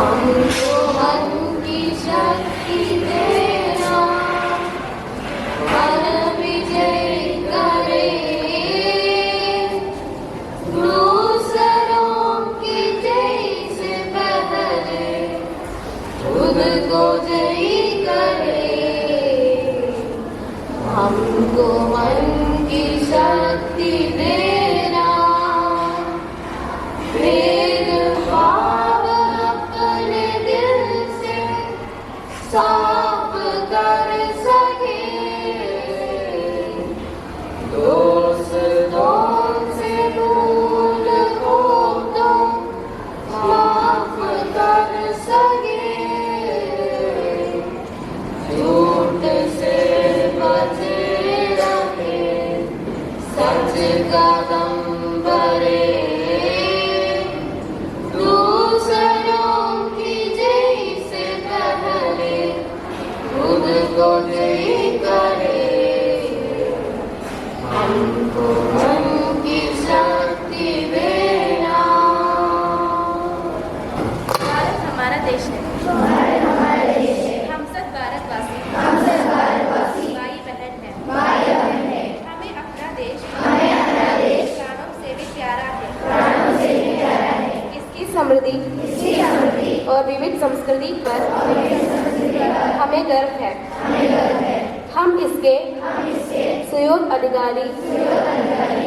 हमको मन की शक्ति देना, मन विजय करे, दूसरों की जय से पहले खुद को जय करे। हमको मन की शक्ति देना, भेदभाव अपने दिल से साफ कर सके, दोस्तों से भूल हो तो माफ कर सके, झूठ से बचे रहे, सच कदम भरे, दूसरों की जय से पहले खुद को जय करे। हमको मन की शक्ति देना। भारत हमारा देश है, हम सब भारतवासी भाई बहन हैं। हमें अपना देश प्राणों से भी प्यारा है। इसकी समृद्धि और विविध संस्कृति पर हमें गर्व है। हम इसके सुयोग्य अधिकारी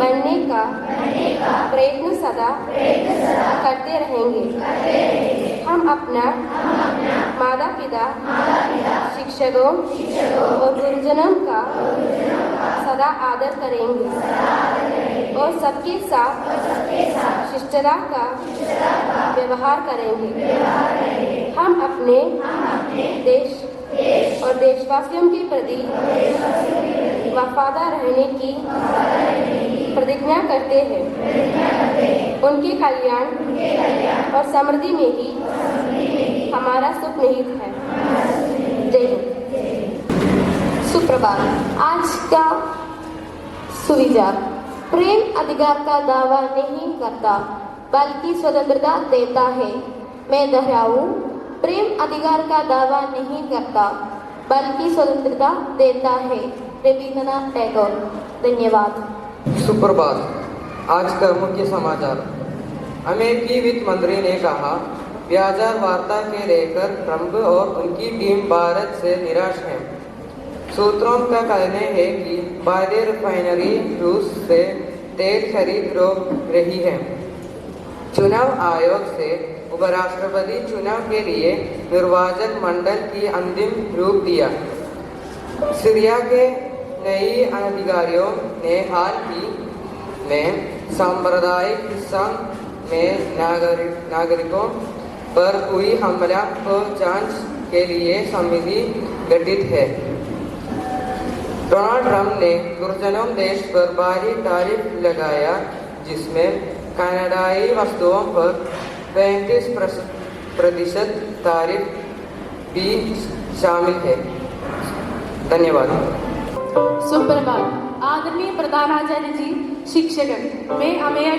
बनने का प्रयत्न सदा करते रहेंगे। हम अपना माता पिता, शिक्षकों और गुरुजनों का सदा आदर करेंगे और सबके साथ शिष्टता का व्यवहार करेंगे। हम अपने देश और देशवासियों के प्रति वफादार रहने की प्रतिज्ञा करते हैं। उनके कल्याण और समृद्धि में ही हमारा सुख निहित है। जय हिंद। सुप्रभात। आज का सुविचार, प्रेम अधिकार का दावा नहीं करता बल्कि स्वतंत्रता देता है। मैं दोहराऊं, प्रेम अधिकार का दावा नहीं करता बल्कि स्वतंत्रता देता है। रवींद्रनाथ टैगोर। धन्यवाद। सुप्रभात। आज का मुख्य समाचार। अमेरिकी वित्त मंत्री ने कहा, व्यापार वार्ता के लेकर ट्रंप और उनकी टीम भारत से निराश है। सूत्रों का कहना है कि भारतीय रिफाइनरी रूस से तेल खरीद रोक रही है। चुनाव आयोग से उपराष्ट्रपति चुनाव के लिए निर्वाचन मंडल की अंतिम रूप दिया। सीरिया के नई अधिकारियों ने हाल ही में सांप्रदायिक हिंसा में नागरिकों पर हुई हमला को जांच के लिए समिति गठित है। डोनाल्ड ट्रंप ने गुरजनों देश पर भारी टैरिफ लगाया, जिसमें कनाडाई वस्तुओं पर 35% टैरिफ भी शामिल है। धन्यवाद। सुप्रभात। आदरणीय प्रधानाचार्य जी, शिक्षक, मैं अमेया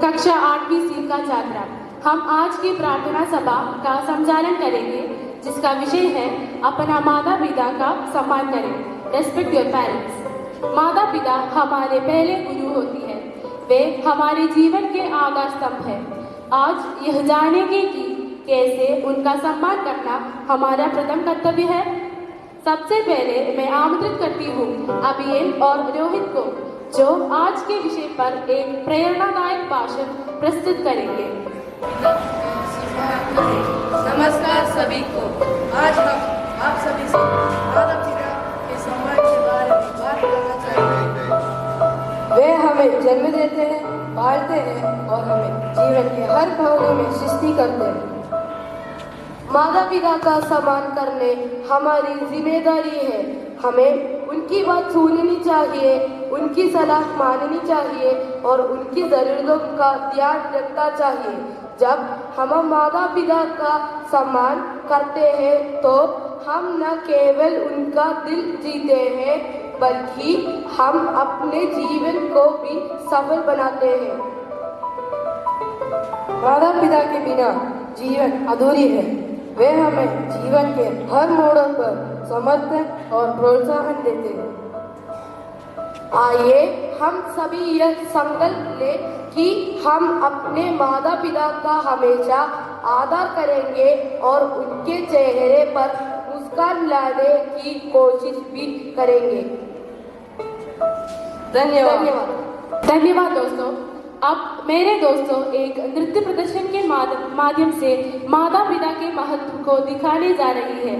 कक्षा 8वीं सी का छात्रा। हम आज की प्रार्थना सभा का संचालन करेंगे, जिसका विषय है अपना माता पिता का सम्मान करें। Respect your parents. माता पिता हमारे पहले गुरु होती है, वे हमारे जीवन के आधार स्तंभ है। आज यह जानेंगे कि कैसे उनका सम्मान करना हमारा प्रथम कर्तव्य है। सबसे पहले मैं आमंत्रित करती हूँ अभियन और रोहित को, जो आज के विषय पर एक प्रेरणादायक भाषण प्रस्तुत करेंगे। नमस्कार सभी को। आज हम आप सभी से माता पिता के सम्मान के बारे में बात करना चाहेंगे। वे हमें जन्म देते हैं, पालते हैं और हमें जीवन के हर पहलू में सृष्टि करते हैं। माता पिता का सम्मान करने हमारी जिम्मेदारी है। हमें उनकी बात सुननी चाहिए, उनकी सलाह माननी चाहिए और उनकी ज़रूरतों का ध्यान रखना चाहिए। जब हम माता पिता का सम्मान करते हैं तो हम न केवल उनका दिल जीते हैं, बल्कि हम अपने जीवन को भी सफल बनाते हैं। माता पिता के बिना जीवन अधूरी है। वे हमें जीवन के हर मोड़ों पर समर्थन और प्रोत्साहन देते हैं। आइए हम सभी यह संकल्प लें कि हम अपने माता पिता का हमेशा आदर करेंगे और उनके चेहरे पर मुस्कान लाने की कोशिश भी करेंगे। धन्यवाद। धन्यवाद दोस्तों। अब मेरे दोस्तों एक नृत्य प्रदर्शन के माध्यम से माता पिता के महत्व को दिखाने जा रही है।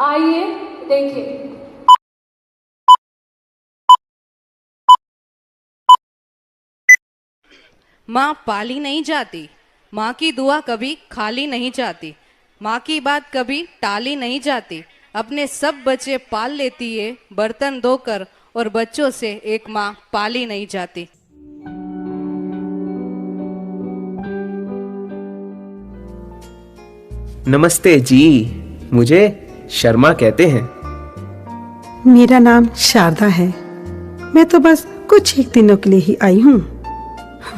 आइए देखें। माँ पाली नहीं जाती, माँ की दुआ कभी खाली नहीं जाती, माँ की बात कभी टाली नहीं जाती, अपने सब बच्चे पाल लेती है बर्तन धोकर, और बच्चों से एक माँ पाली नहीं जाती। नमस्ते जी, मुझे शर्मा कहते हैं। मेरा नाम शारदा है। मैं तो बस कुछ एक दिनों के लिए ही आई हूँ।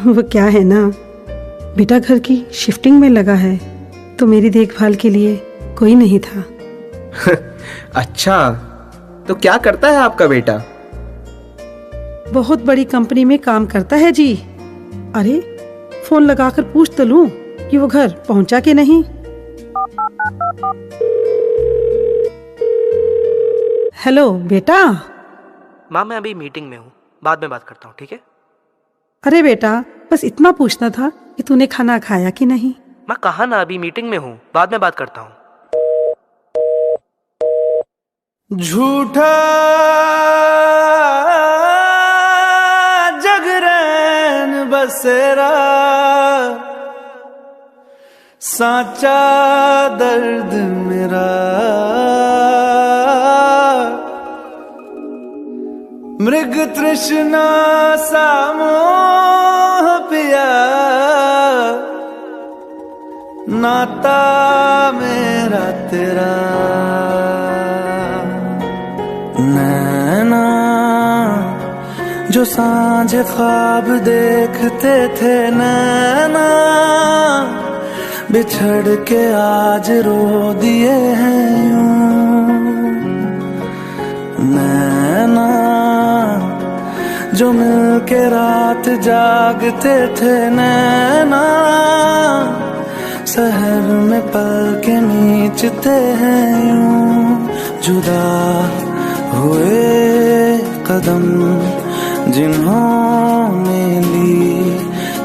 वो क्या है ना, बेटा घर की शिफ्टिंग में लगा है, तो मेरी देखभाल के लिए कोई नहीं था। अच्छा, तो क्या करता है आपका बेटा? बहुत बड़ी कंपनी में काम करता है जी। अरे फोन लगाकर पूछ तो लूं कि वो घर पहुंचा कि नहीं। हेलो बेटा। माँ मैं अभी मीटिंग में हूँ, बाद में बात करता हूँ, ठीक है? अरे बेटा, बस इतना पूछना था कि तूने खाना खाया कि नहीं। मैं कहा ना अभी मीटिंग में हूँ, बाद में बात करता हूँ। झूठा जगरैन बसेरा, साचा दर्द मेरा, मृग तृष्णा सा मोह पिया, नाता मेरा तेरा। नैना जो सांझ ख्वाब देखते थे, नैना बिछड़ के आज रो दिए हैं यूं। नैना जो मिल के रात जागते थे, नैना शहर में पल के नीचते हैं यूं। जुदा हुए कदम जिन्होंने ली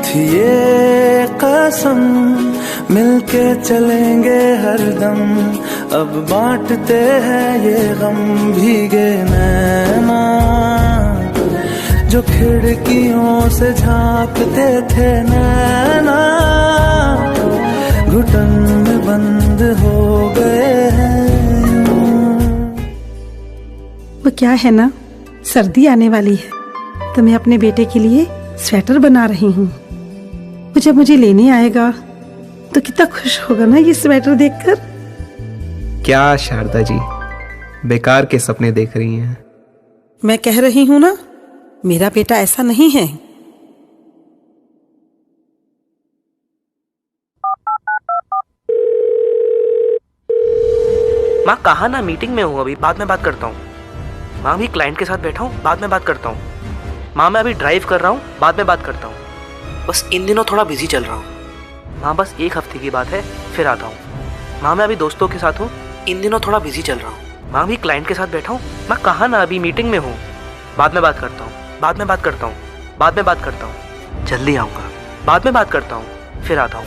थी ये कसम, मिलके चलेंगे हरदम, अब बांटते हैं ये गम। भीगे नैना जो खिड़कियों से झांकते थे, नैना घुटन में बंद हो गए हैं। वो क्या है ना, सर्दी आने वाली है, तो मैं अपने बेटे के लिए स्वेटर बना रही हूँ। वो जब मुझे लेने आएगा तो कितना खुश होगा ना ये स्वेटर देखकर। क्या शारदा जी, बेकार के सपने देख रही हैं। मैं कह रही हूँ ना, मेरा बेटा ऐसा नहीं है। माँ कहा ना मीटिंग में हूँ, अभी बाद में बात करता हूँ। माँ अभी क्लाइंट के साथ बैठा हूँ, बाद में बात करता हूँ। माँ मैं अभी ड्राइव कर रहा हूँ, बाद में बात करता हूँ। बस इन दिनों थोड़ा बिजी चल रहा हूँ। माँ बस एक हफ्ते की बात है, फिर आता हूँ। माँ मैं अभी दोस्तों के साथ हूँ, इन दिनों थोड़ा बिजी चल रहा हूँ। माँ अभी क्लाइंट के साथ बैठा हूँ। मैं कहा ना अभी मीटिंग में हूँ, बाद में बात करता हूँ, बाद में बात करता हूँ, बाद में बात करता हूँ। जल्दी आऊँगा, बाद में बात करता हूँ, फिर आता हूँ।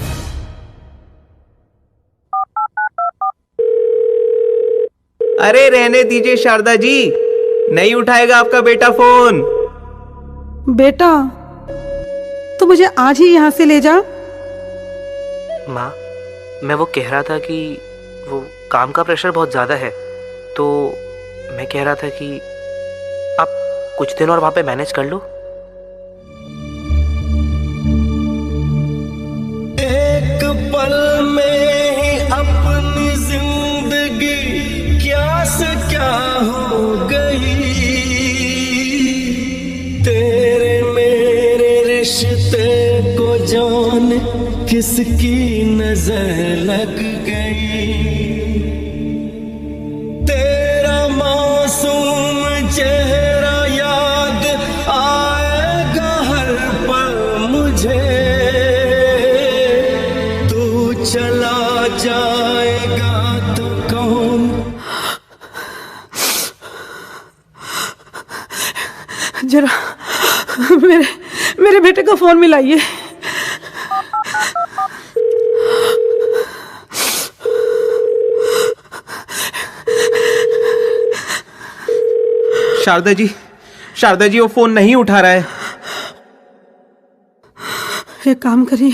अरे रहने दीजिए शारदा जी, नहीं उठाएगा आपका बेटा फोन। बेटा तो मुझे आज ही यहाँ से ले जा। माँ मैं वो कह रहा था कि वो काम का प्रेशर बहुत ज़्यादा है, तो मैं कह रहा था कि आप कुछ दिन और वहाँ पे मैनेज कर लो। एक पल में ही अपनी जिंदगी क्या से क्या हो गई, तेरे मेरे रिश्ते को जान किसकी नजर लग गई, तेरा मासूम चेहरा याद आएगा हर पल मुझे, तू चला जाएगा तो कौन। जरा मेरे बेटे को फोन मिलाइए। शारदा जी वो फोन नहीं उठा रहा है। एक काम करिए,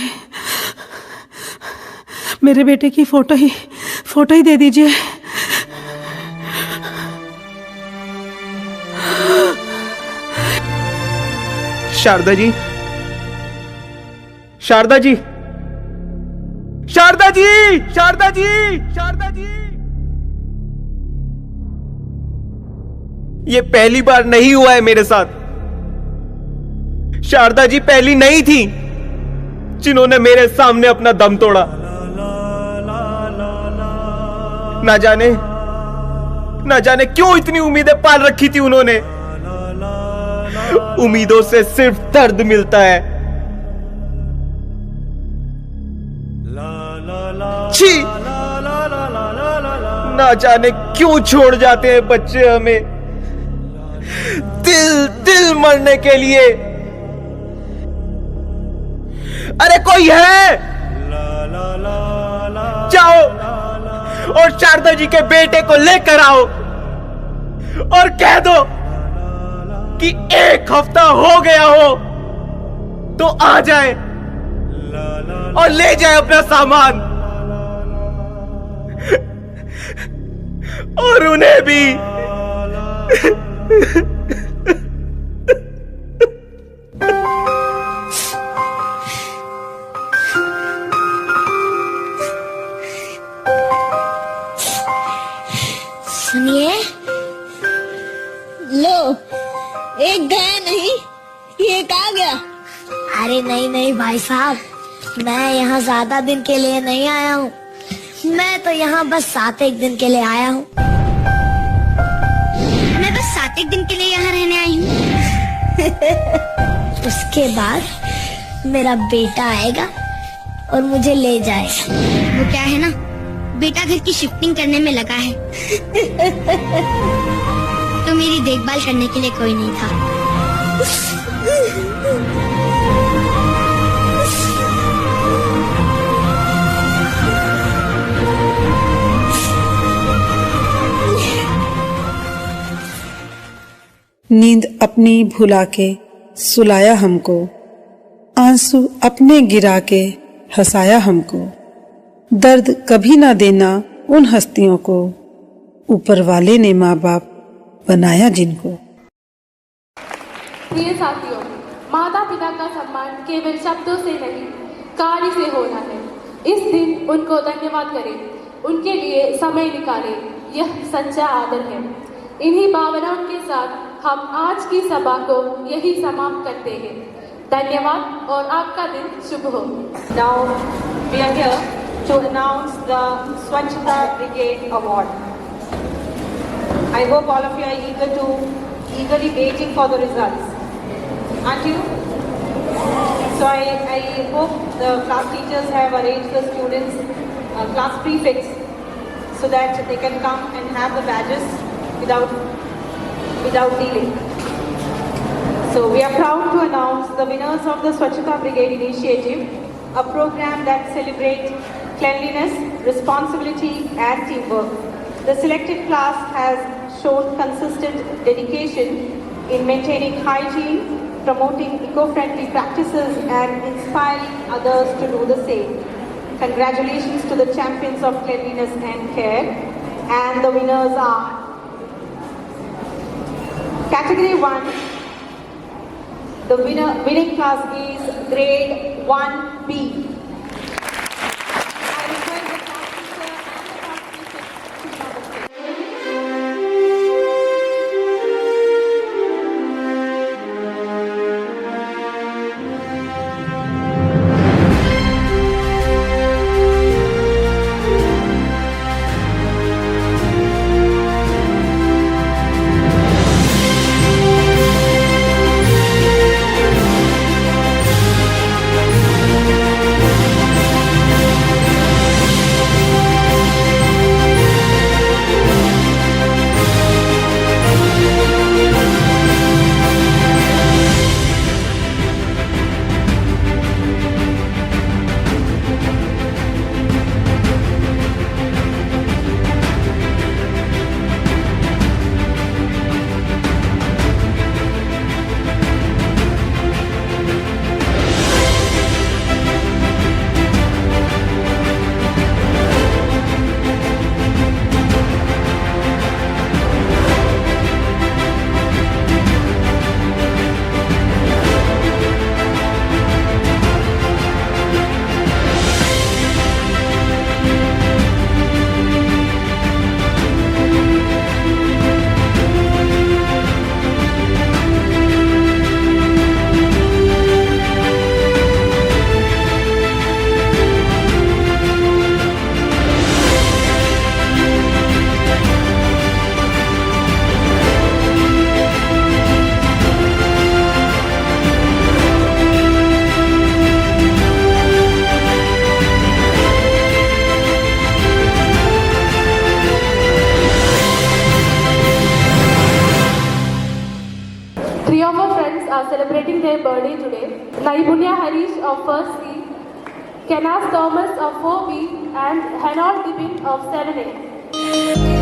मेरे बेटे की फोटो ही दे दीजिए। शारदा जी ये पहली बार नहीं हुआ है मेरे साथ। शारदा जी पहली नहीं थी जिन्होंने मेरे सामने अपना दम तोड़ा। ना जाने क्यों इतनी उम्मीदें पाल रखी थी उन्होंने। उम्मीदों से सिर्फ दर्द मिलता है। छी, ना जाने क्यों छोड़ जाते हैं बच्चे हमें दिल मरने के लिए। अरे कोई है, जाओ और शारदा जी के बेटे को लेकर आओ और कह दो कि 1 हफ्ता हो गया हो तो आ जाए और ले जाए अपना सामान, और उन्हें भी। सुनिए, लो, एक गया नहीं, ये कहाँ गया? अरे नहीं भाई साहब, मैं यहाँ ज्यादा दिन के लिए नहीं आया हूँ। मैं तो यहाँ बस 7 दिन के लिए आया हूँ। मैं बस 7 दिन के लिए यहाँ रहने आई हूँ। उसके बाद मेरा बेटा आएगा और मुझे ले जाएगा। वो क्या है ना, बेटा घर की शिफ्टिंग करने में लगा है। तो मेरी देखभाल करने के लिए कोई नहीं था। नींद अपनी भुला के सुलाया हमको, आंसू अपने गिरा के हंसाया हमको। दर्द कभी ना देना उन हस्तियों को, ऊपर वाले ने माँ बाप बनाया जिनको। प्रिय साथियों, माता पिता का सम्मान केवल शब्दों से नहीं, कार्य से होना है। इस दिन उनको धन्यवाद करें, उनके लिए समय निकालें, यह सच्चा आदर है। इन्हीं भावनाओं के साथ हम आज की सभा को यही समाप्त करते हैं। धन्यवाद और आपका दिन शुभ हो। Now we are here to announce the Swachhata Brigade Award. I hope all of you are eagerly waiting for the results. Aren't you? So I hope the class teachers have arranged the students class prefix so that they can come and have the badges without delay. So we are proud to announce the winners of the Swachhata Brigade Initiative, a program that celebrates cleanliness, responsibility and teamwork. The selected class has shown consistent dedication in maintaining hygiene, promoting eco-friendly practices and inspiring others to do the same. Congratulations to the champions of cleanliness and care, and the winners are Category 1. The winning class is Grade 1B. I request the class teacher and the class prefect to come on stage. C, Kenas Thomas of 4B, and Hanold Gibbon of 7A.